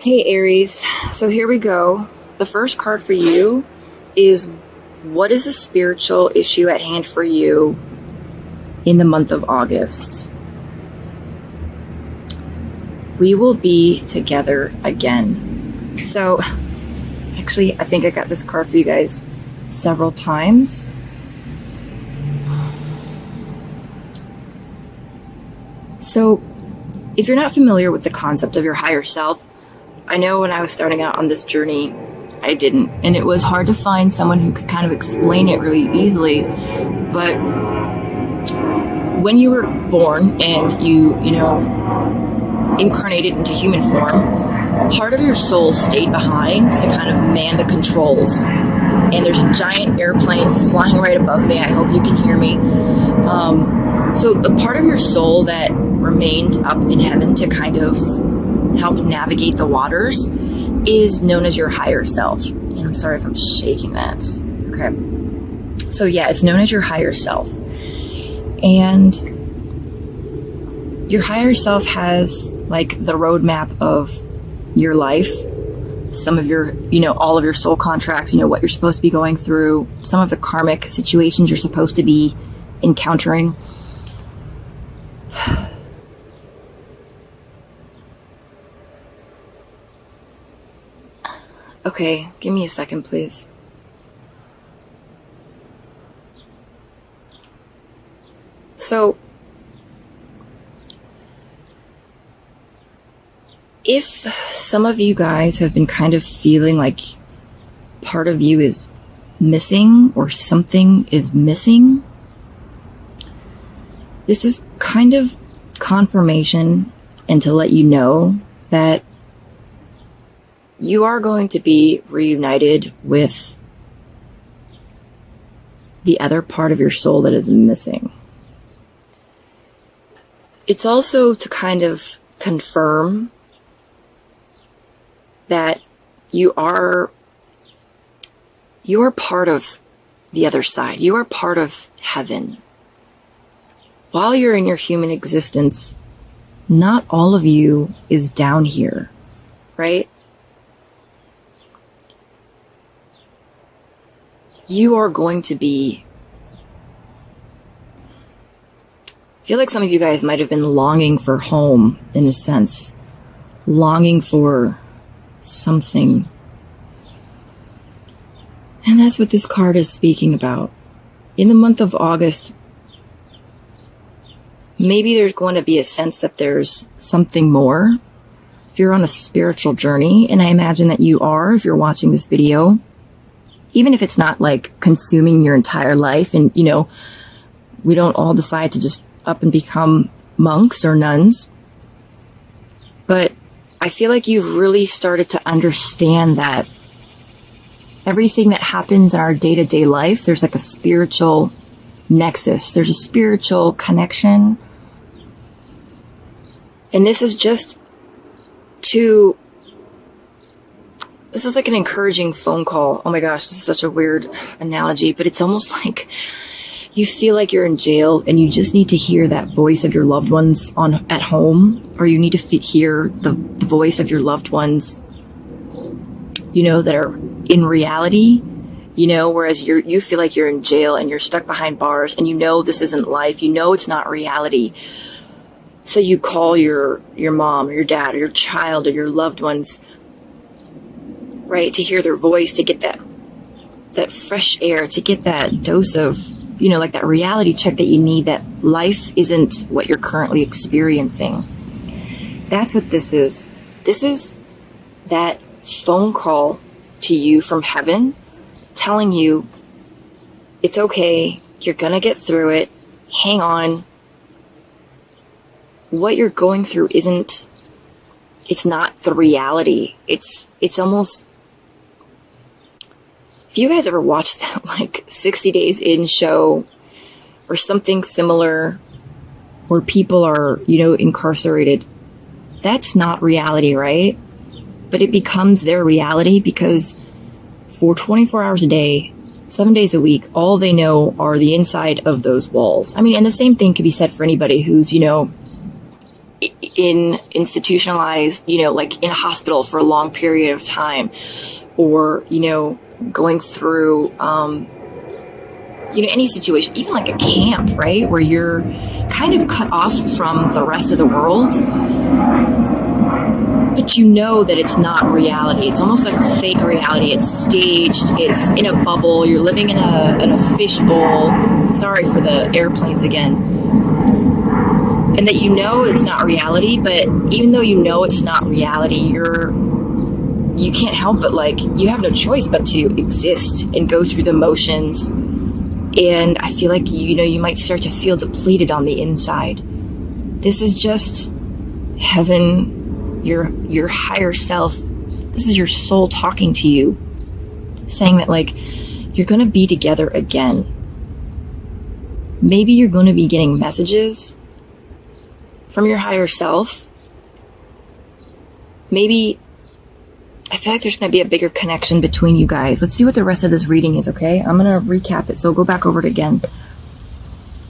Hey Aries, so here we go. The first card for you is, what is the spiritual issue at hand for you in the month of August? We will be together again. So actually, I think I got this card for you guys several times. So if you're not familiar with the concept of your higher self, I know when I was starting out on this journey, I didn't. And it was hard to find someone who could kind of explain it really easily. But when you were born and you incarnated into human form, part of your soul stayed behind to kind of man the controls. And there's a giant airplane flying right above me. I hope you can hear me. So the part of your soul that remained up in heaven to kind of help navigate the waters is known as your higher self. And I'm sorry if I'm shaking that. Okay. So yeah, it's known as your higher self. And your higher self has like the roadmap of your life, some of your, all of your soul contracts, what you're supposed to be going through, some of the karmic situations you're supposed to be encountering. Okay, give me a second, please. So, if some of you guys have been kind of feeling like part of you is missing or something is missing, this is kind of confirmation and to let you know that you are going to be reunited with the other part of your soul that is missing. It's also to kind of confirm that you are part of the other side. You are part of heaven. While you're in your human existence, not all of you is down here, right? You are going to be, I feel like some of you guys might have been longing for home in a sense, longing for something. And that's what this card is speaking about. In the month of August, maybe there's going to be a sense that there's something more. If you're on a spiritual journey, and I imagine that you are if you're watching this video, even if it's not like consuming your entire life and, we don't all decide to just up and become monks or nuns. But I feel like you've really started to understand that everything that happens in our day-to-day life, there's like a spiritual nexus. There's a spiritual connection. And this is like an encouraging phone call. Oh my gosh, this is such a weird analogy, but it's almost like you feel like you're in jail and you just need to hear that voice of your loved ones at home, or you need to hear the voice of your loved ones, that are in reality, whereas you feel like you're in jail and you're stuck behind bars and this isn't life, it's not reality. So you call your mom or your dad or your child or your loved ones, right, to hear their voice, to get that fresh air, to get that dose of, like that reality check that you need, that life isn't what you're currently experiencing. That's what this is. This is that phone call to you from heaven telling you it's okay, you're gonna get through it, hang on. What you're going through it's not the reality. It's almost, if you guys ever watched that like 60 Days In show or something similar where people are, incarcerated, that's not reality, right? But it becomes their reality because for 24 hours a day, 7 days a week, all they know are the inside of those walls. I mean, and the same thing could be said for anybody who's, institutionalized, like in a hospital for a long period of time, or, going through, any situation, even like a camp, right? Where you're kind of cut off from the rest of the world, but that it's not reality. It's almost like a fake reality. It's staged. It's in a bubble. You're living in a fishbowl. Sorry for the airplanes again. And that it's not reality, but even though it's not reality, you can't help but you have no choice but to exist and go through the motions. And I feel like, you might start to feel depleted on the inside. This is just heaven, your higher self. This is your soul talking to you, saying that you're going to be together again. Maybe you're going to be getting messages from your higher self. Maybe, I feel like there's going to be a bigger connection between you guys. Let's see what the rest of this reading is, okay? I'm going to recap it, so go back over it again.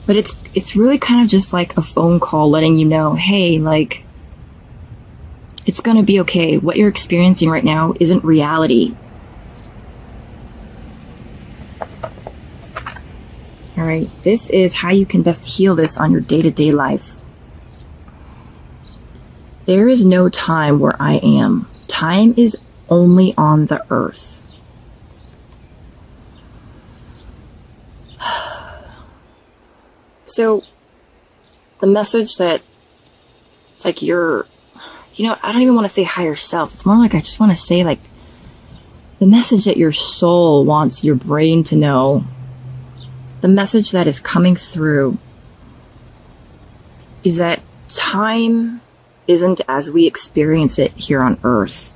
But it's really kind of just like a phone call letting you know, hey, it's going to be okay. What you're experiencing right now isn't reality. All right, this is how you can best heal this on your day-to-day life. There is no time where I am. Time is only on the earth. So, the message that it's like you're, I don't even want to say higher self. It's more like I just want to say the message that your soul wants your brain to know. The message that is coming through is that time isn't as we experience it here on earth.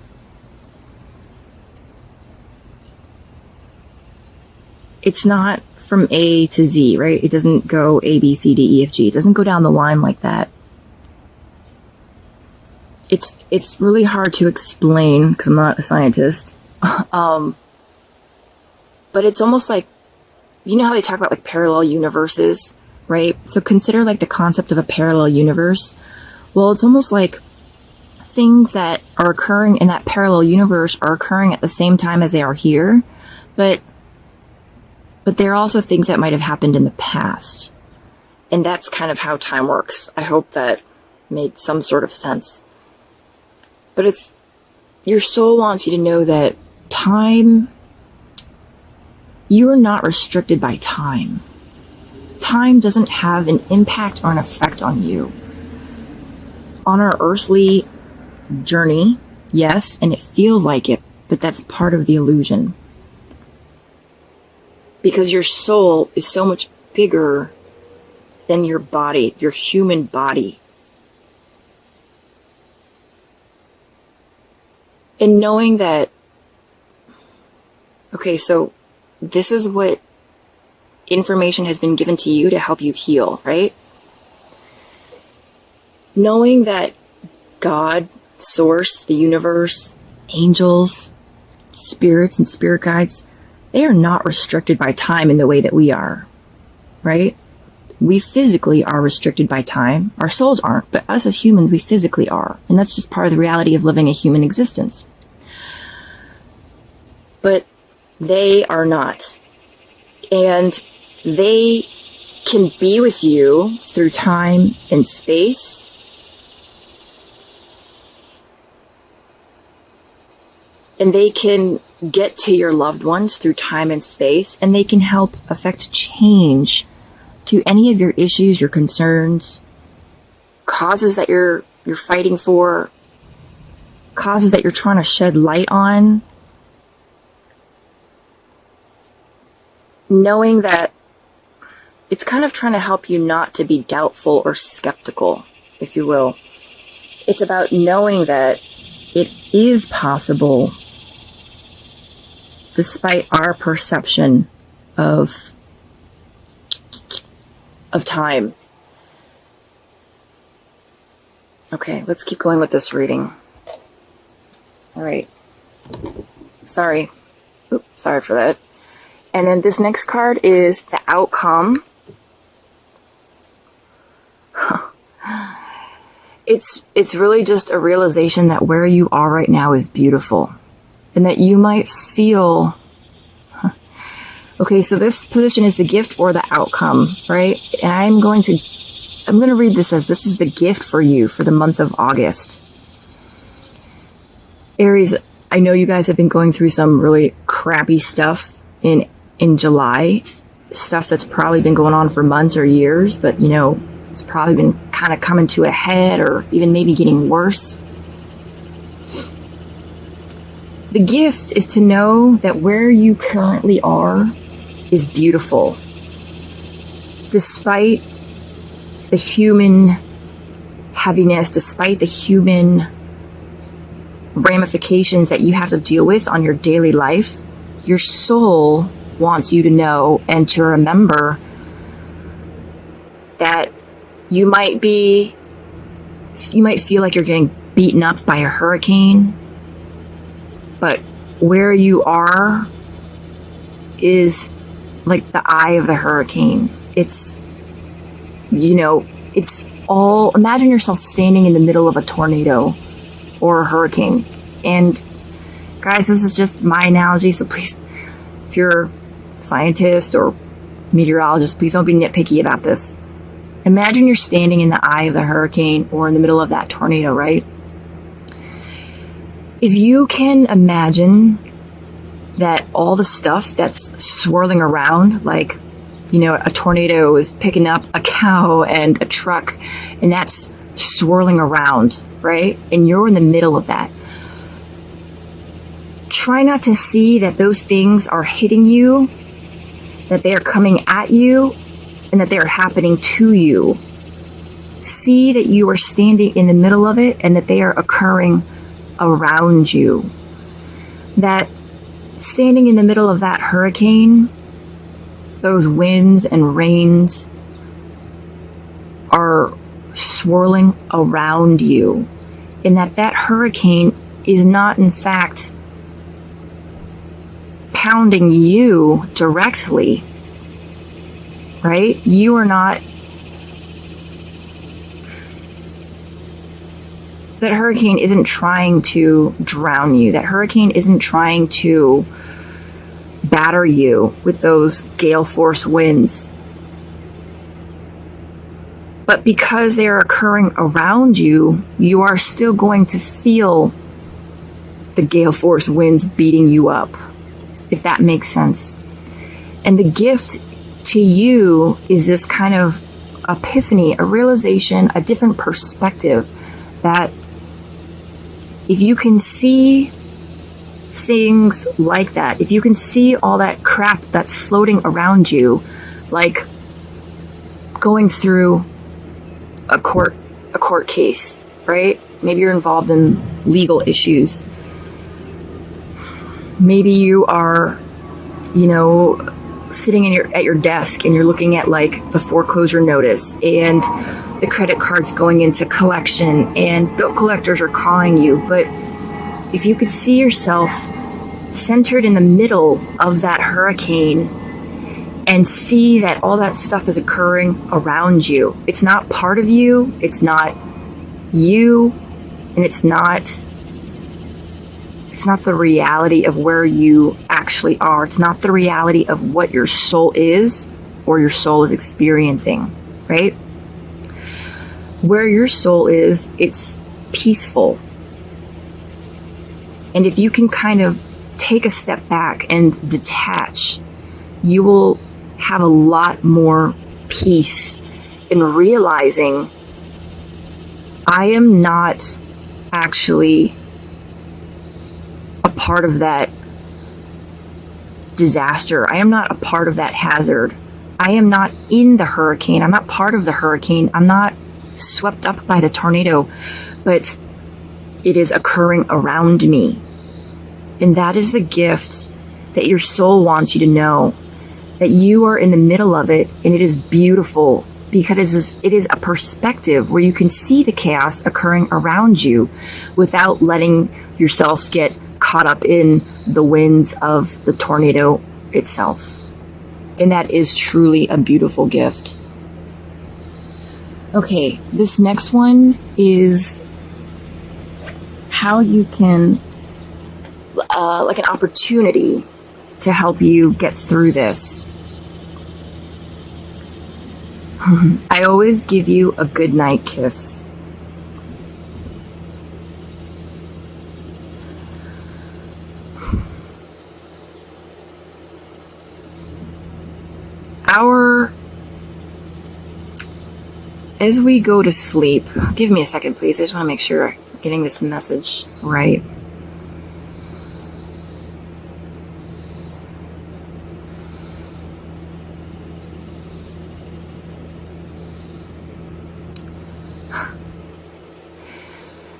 It's not from A to Z, right? It doesn't go A, B, C, D, E, F, G. It doesn't go down the line like that. It's really hard to explain because I'm not a scientist. But it's almost like, how they talk about parallel universes, right? So consider the concept of a parallel universe. Well, it's almost like things that are occurring in that parallel universe are occurring at the same time as they are here, but there are also things that might have happened in the past. And that's kind of how time works. I hope that made some sort of sense. But your soul wants you to know that time, you are not restricted by time. Time doesn't have an impact or an effect on you. On our earthly journey, yes, and it feels like it, but that's part of the illusion. Because your soul is so much bigger than your body, your human body. And knowing that, okay, so this is what information has been given to you to help you heal, right? Knowing that God, Source, the universe, angels, spirits, and spirit guides, they are not restricted by time in the way that we are, right? We physically are restricted by time. Our souls aren't, but us as humans, we physically are. And that's just part of the reality of living a human existence. But they are not. And they can be with you through time and space. And they can get to your loved ones through time and space. And they can help affect change to any of your issues, your concerns, causes that you're fighting for, causes that you're trying to shed light on. Knowing that it's kind of trying to help you not to be doubtful or skeptical, if you will. It's about knowing that it is possible, despite our perception of time. Okay, let's keep going with this reading. All right. Sorry for that. And then this next card is the outcome. it's really just a realization that where you are right now is beautiful, and that you might feel, okay, so this position is the gift or the outcome, right? And I'm going to read this as this is the gift for you for the month of August. Aries, I know you guys have been going through some really crappy stuff in July, stuff that's probably been going on for months or years, but you know, it's probably been kind of coming to a head or even maybe getting worse. The gift is to know that where you currently are is beautiful. Despite the human heaviness, despite the human ramifications that you have to deal with on your daily life, your soul wants you to know and to remember that you might feel like you're getting beaten up by a hurricane, but where you are is like the eye of the hurricane. It's, you know, it's all, imagine yourself standing in the middle of a tornado or a hurricane. And guys, this is just my analogy, so please, if you're a scientist or meteorologist, please don't be nitpicky about this. Imagine you're standing in the eye of the hurricane or in the middle of that tornado, right? If you can imagine that all the stuff that's swirling around, like, you know, a tornado is picking up a cow and a truck, and that's swirling around, right? And you're in the middle of that. Try not to see that those things are hitting you, that they are coming at you, and that they are happening to you. See that you are standing in the middle of it and that they are occurring around you. That standing in the middle of that hurricane, those winds and rains are swirling around you, and that hurricane is not in fact pounding you directly, right? You are not, that hurricane isn't trying to drown you. That hurricane isn't trying to batter you with those gale force winds. But because they are occurring around you, you are still going to feel the gale force winds beating you up, if that makes sense. And the gift to you is this kind of epiphany, a realization, a different perspective, that if you can see things like that, if you can see all that crap that's floating around you, like going through a court case, right? Maybe you're involved in legal issues. Maybe you are, you know, sitting at your desk and you're looking at like the foreclosure notice and the credit cards going into collection and bill collectors are calling you. But if you could see yourself centered in the middle of that hurricane and see that all that stuff is occurring around you, it's not part of you, it's not you, and it's not the reality of where you actually are. It's not the reality of what your soul is or your soul is experiencing, right? Where your soul is, it's peaceful. And if you can kind of take a step back and detach, you will have a lot more peace in realizing I am not actually a part of that disaster. I am not a part of that hazard. I am not in the hurricane. I'm not part of the hurricane. I'm not swept up by the tornado, but it is occurring around me. And that is the gift that your soul wants you to know, that you are in the middle of it, and it is beautiful because it is a perspective where you can see the chaos occurring around you without letting yourself get caught up in the winds of the tornado itself. And that is truly a beautiful gift. Okay, this next one is how you can, like an opportunity to help you get through this. I always give you a good night kiss. As we go to sleep, give me a second, please. I just want to make sure I'm getting this message right.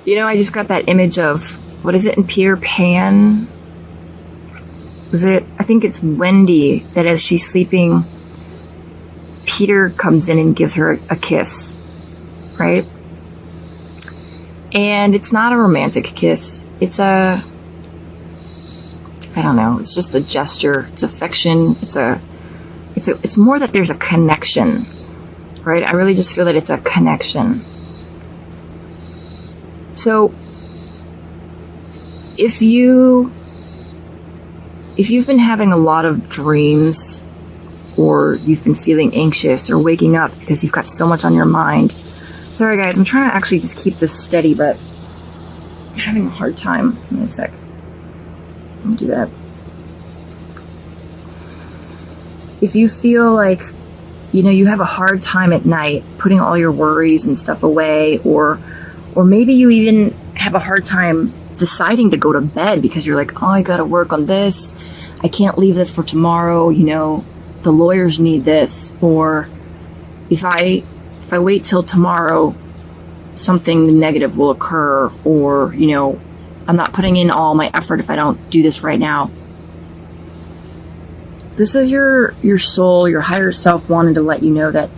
You know, I just got that image of, what is it in Peter Pan? I think it's Wendy, that as she's sleeping, Peter comes in and gives her a kiss, right? And it's not a romantic kiss. It's I don't know, it's just a gesture. It's affection. It's more that there's a connection, right? I really just feel that it's a connection. So if you've been having a lot of dreams, or you've been feeling anxious or waking up because you've got so much on your mind. Sorry guys, I'm trying to actually just keep this steady, but I'm having a hard time. Give me a sec. Let me do that. If you feel like, you know, you have a hard time at night putting all your worries and stuff away, or maybe you even have a hard time deciding to go to bed because you're like, oh, I gotta work on this. I can't leave this for tomorrow, you know. The lawyers need this, or if I wait till tomorrow, something negative will occur, or, you know, I'm not putting in all my effort if I don't do this right now. This is your soul, your higher self wanting to let you know that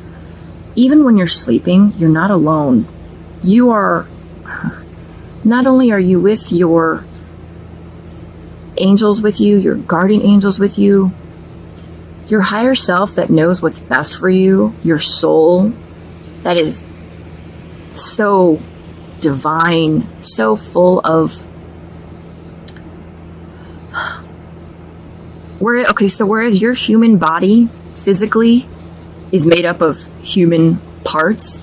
even when you're sleeping, you're not alone. You are, not only are you with your angels with you, your guardian angels with you, your higher self that knows what's best for you, your soul that is so divine, so full of... whereas your human body physically is made up of human parts,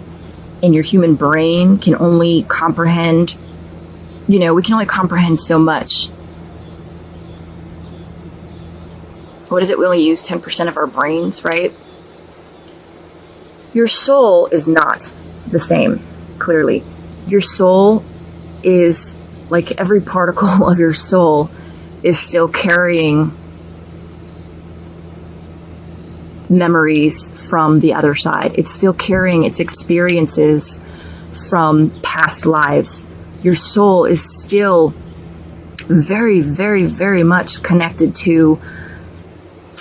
and your human brain can only comprehend, you know, we can only comprehend so much. What is it? We only use 10% of our brains, right? Your soul is not the same, clearly. Your soul is, like every particle of your soul, is still carrying memories from the other side. It's still carrying its experiences from past lives. Your soul is still very, very, very much connected to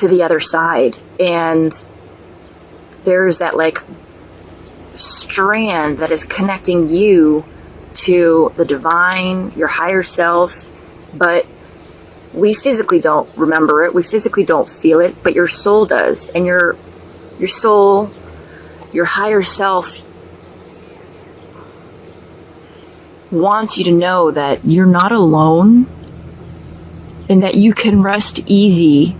the other side, and there's that like strand that is connecting you to the divine, your higher self, but we physically don't remember it, we physically don't feel it, but your soul does. And your soul, your higher self, wants you to know that you're not alone and that you can rest easy.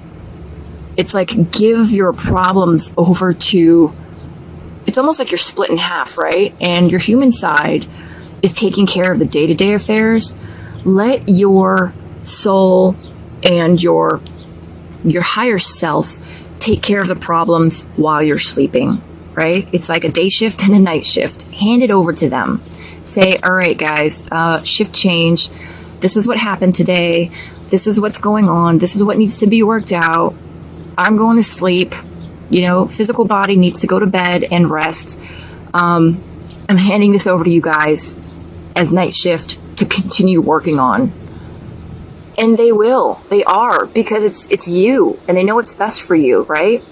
It's like, give your problems over to, it's almost like you're split in half, right? And your human side is taking care of the day-to-day affairs. Let your soul and your higher self take care of the problems while you're sleeping, right? It's like a day shift and a night shift. Hand it over to them. Say, all right, guys, shift change. This is what happened today. This is what's going on. This is what needs to be worked out. I'm going to sleep. You know, physical body needs to go to bed and rest. I'm handing this over to you guys as night shift to continue working on. And they will. They are, because it's you, and they know what's best for you, right?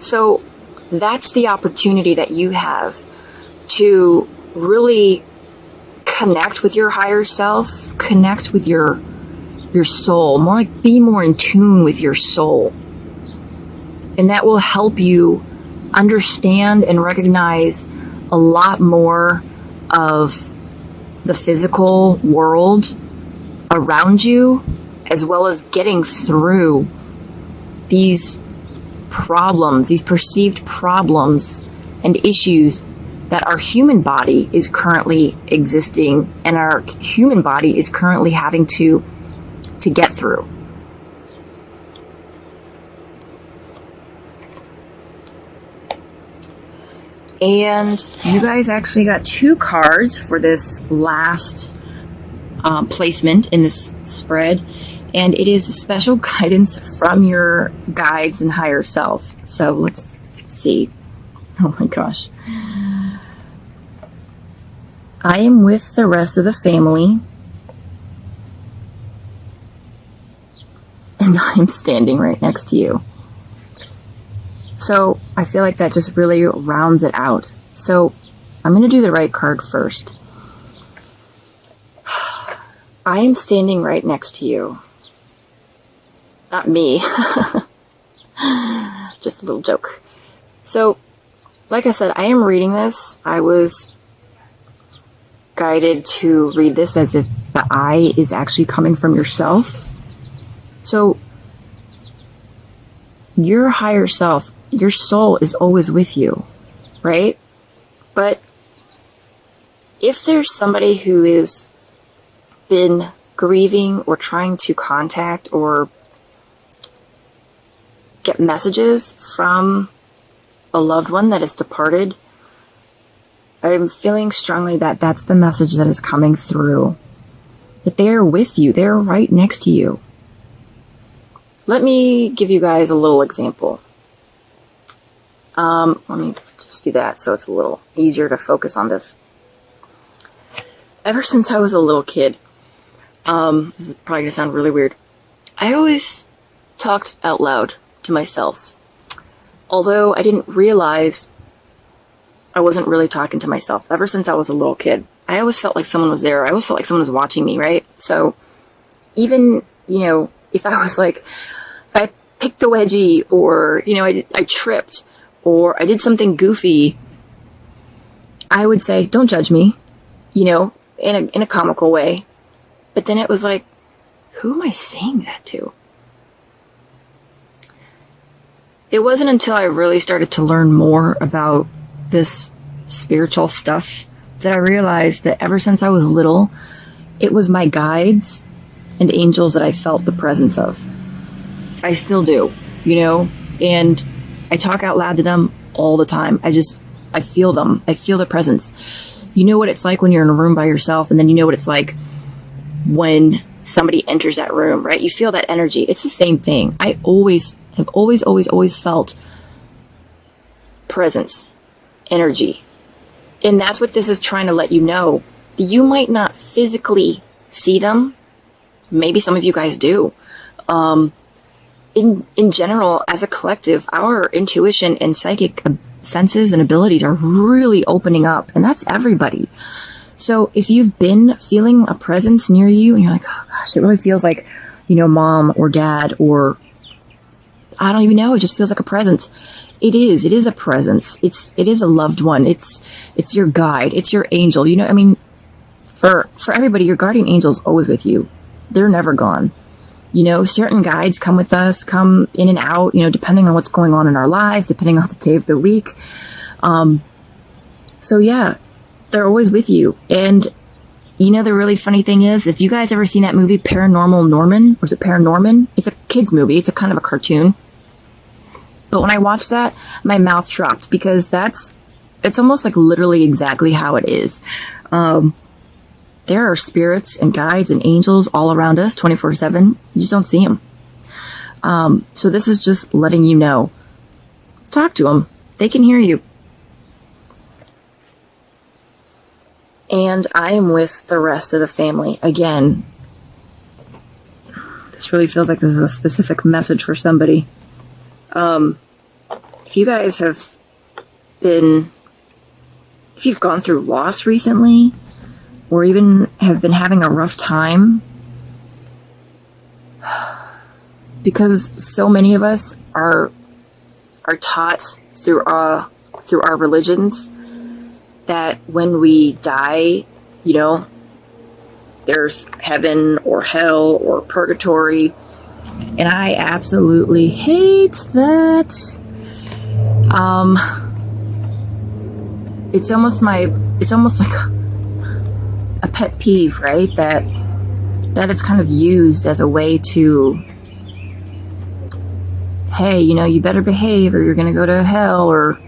So that's the opportunity that you have to really connect with your higher self, connect with your soul, more like be more in tune with your soul. And that will help you understand and recognize a lot more of the physical world around you, as well as getting through these problems, these perceived problems and issues that our human body is currently existing and our human body is currently having to get through. And you guys actually got 2 cards for this last placement in this spread. And it is the special guidance from your guides and higher self. So let's see. Oh my gosh. I am with the rest of the family. And I am standing right next to you. So I feel like that just really rounds it out. So I'm going to do the right card first. I am standing right next to you. Not me. Just a little joke. So, like I said, I am reading this. I was guided to read this as if the I is actually coming from yourself. So, your higher self, your soul is always with you, right? But if there's somebody who has been grieving or trying to contact or get messages from a loved one that has departed, I'm feeling strongly that that's the message that is coming through. That they are with you. They're right next to you. Let me give you guys a little example. Let me just do that so it's a little easier to focus on this. Ever since I was a little kid, this is probably going to sound really weird, I always talked out loud to myself. Although I didn't realize I wasn't really talking to myself. Ever since I was a little kid, I always felt like someone was there. I always felt like someone was watching me, right? So even, if I was like, if I picked a wedgie or, I tripped or I did something goofy, I would say, don't judge me, in a comical way. But then it was like, who am I saying that to? It wasn't until I really started to learn more about this spiritual stuff that I realized that ever since I was little, it was my guides and angels that I felt the presence of. I still do, and I talk out loud to them all the time. I feel them. I feel the presence. You know what it's like when you're in a room by yourself, and then you know what it's like when somebody enters that room, right? You feel that energy. It's the same thing. I have always felt presence, energy. And that's what this is trying to let you know. You might not physically see them. Maybe some of you guys do. In general, as a collective, our intuition and psychic senses and abilities are really opening up. And that's everybody. So if you've been feeling a presence near you and you're like, oh gosh, it really feels like, mom or dad, or I don't even know, it just feels like a presence. It is a presence. It is a loved one. It's your guide. It's your angel. For everybody, your guardian angel is always with you. They're never gone. Certain guides come with us, come in and out, depending on what's going on in our lives, depending on the day of the week. So yeah, they're always with you. And the really funny thing is, if you guys ever seen that movie Paranormal Norman, or is it Paranorman? It's a kid's movie. It's a kind of a cartoon. But when I watched that, my mouth dropped because it's almost like literally exactly how it is. There are spirits and guides and angels all around us 24/7. You just don't see them. So this is just letting you know. Talk to them. They can hear you. And I am with the rest of the family. Again, this really feels like this is a specific message for somebody. If you guys if you've gone through loss recently, or even have been having a rough time, because so many of us are taught through our religions that when we die, you know, there's heaven or hell or purgatory. And I absolutely hate that. It's almost like a pet peeve, right? That it's kind of used as a way to, hey, you know, you better behave or you're going to go to hell, or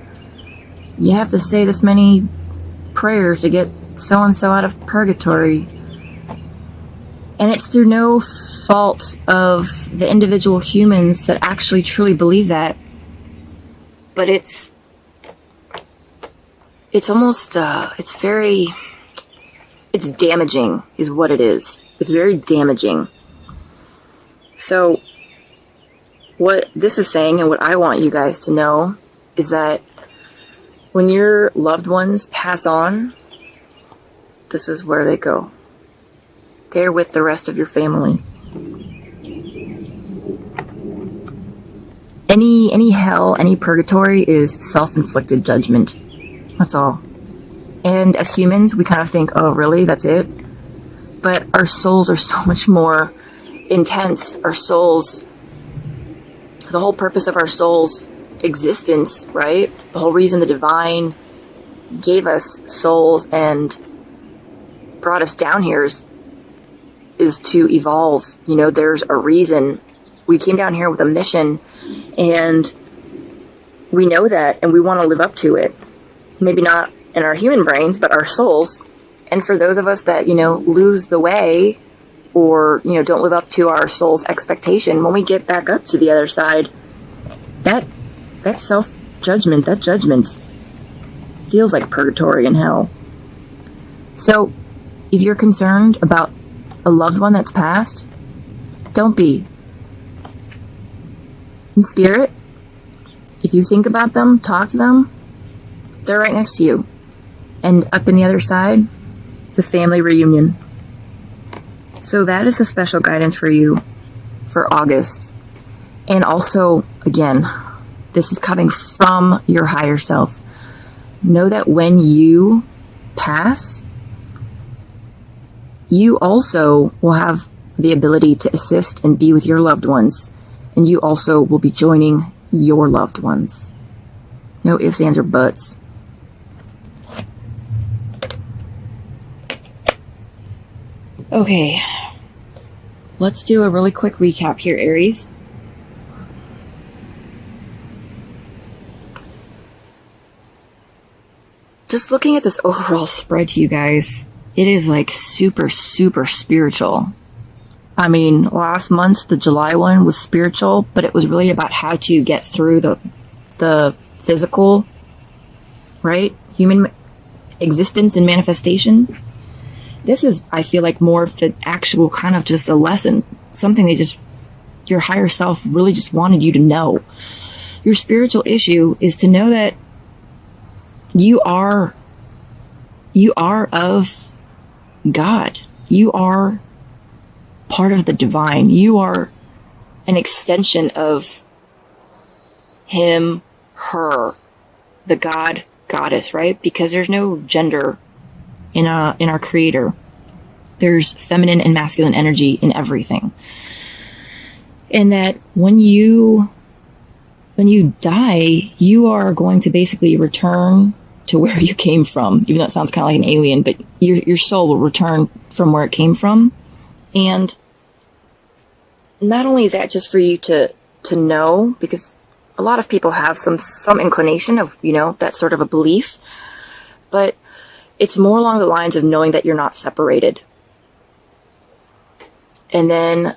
you have to say this many prayers to get so-and-so out of purgatory. And it's through no fault of the individual humans that actually truly believe that. But it's almost, it's damaging is what it is. It's very damaging. So what this is saying, and what I want you guys to know, is that when your loved ones pass on, this is where they go. They're with the rest of your family. Any hell, any purgatory is self-inflicted judgment. That's all. And as humans, we kind of think, oh, really? That's it? But our souls are so much more intense. Our souls, the whole purpose of our soul's existence, right? The whole reason the divine gave us souls and brought us down here is to evolve. You know, there's a reason. We came down here with a mission, and we know that, and we want to live up to it. Maybe not in our human brains, but our souls. And for those of us that, you know, lose the way, or, you know, don't live up to our soul's expectation, when we get back up to the other side, that self-judgment, that judgment feels like purgatory and hell. So if you're concerned about a loved one that's passed, don't be. In spirit, if you think about them, talk to them, they're right next to you. And up in the other side, it's a family reunion. So that is a special guidance for you for August. And also, again, this is coming from your higher self. Know that when you pass, you also will have the ability to assist and be with your loved ones. And you also will be joining your loved ones. No ifs, ands, or buts. Okay, let's do a really quick recap here, Aries. Just looking at this overall spread to you guys, it is like super, super spiritual. I mean, last month, the July one was spiritual, but it was really about how to get through the physical, right? Human existence and manifestation. This is, I feel like, more of the actual kind of just a lesson. Something your higher self really just wanted you to know. Your spiritual issue is to know that you are of God. You are part of the divine. You are an extension of him, her, the God, goddess, right? Because there's no gender in our creator. There's feminine and masculine energy in everything. And that when you die, you are going to basically return to where you came from, even though it sounds kind of like an alien, but your soul will return from where it came from. And not only is that just for you to know, because a lot of people have some inclination of, you know, that sort of a belief, but it's more along the lines of knowing that you're not separated. And then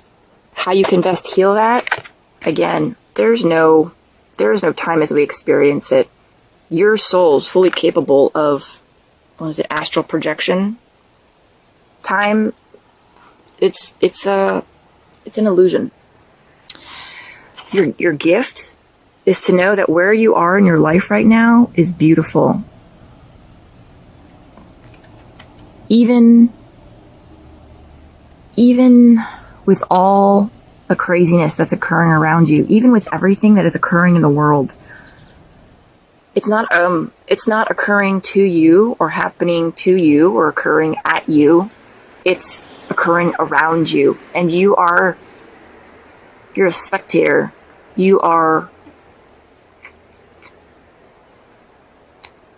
how you can best heal that, again, there's no time as we experience it. Your soul's fully capable of, astral projection. Time, it's an illusion. Your gift is to know that where you are in your life right now is beautiful. Even with all the craziness that's occurring around you, even with everything that is occurring in the world, it's not occurring to you or happening to you or occurring at you. It's occurring around you, and you're a spectator. You're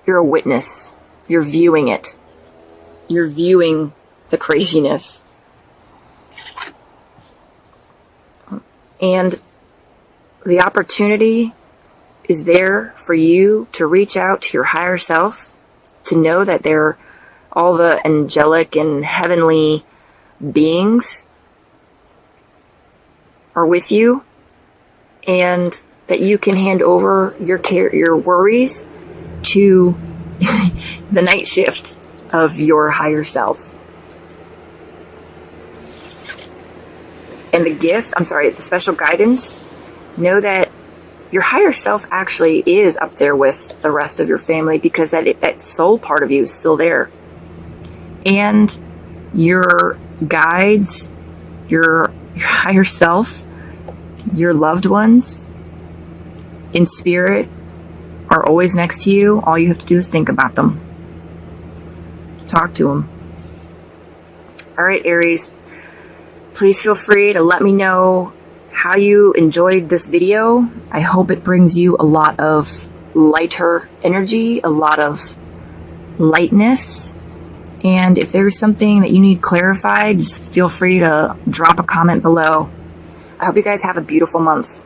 a witness. You're viewing it. You're viewing the craziness. And the opportunity is there for you to reach out to your higher self, to know that they're all the angelic and heavenly beings are with you, and that you can hand over your worries to the night shift of your higher self. And the special guidance, know that your higher self actually is up there with the rest of your family, because that soul part of you is still there. And your guides, your higher self, your loved ones in spirit are always next to you. All you have to do is think about them. Talk to them. All right, Aries, please feel free to let me know how you enjoyed this video. I hope it brings you a lot of lighter energy, a lot of lightness. And if there's something that you need clarified, just feel free to drop a comment below. I hope you guys have a beautiful month.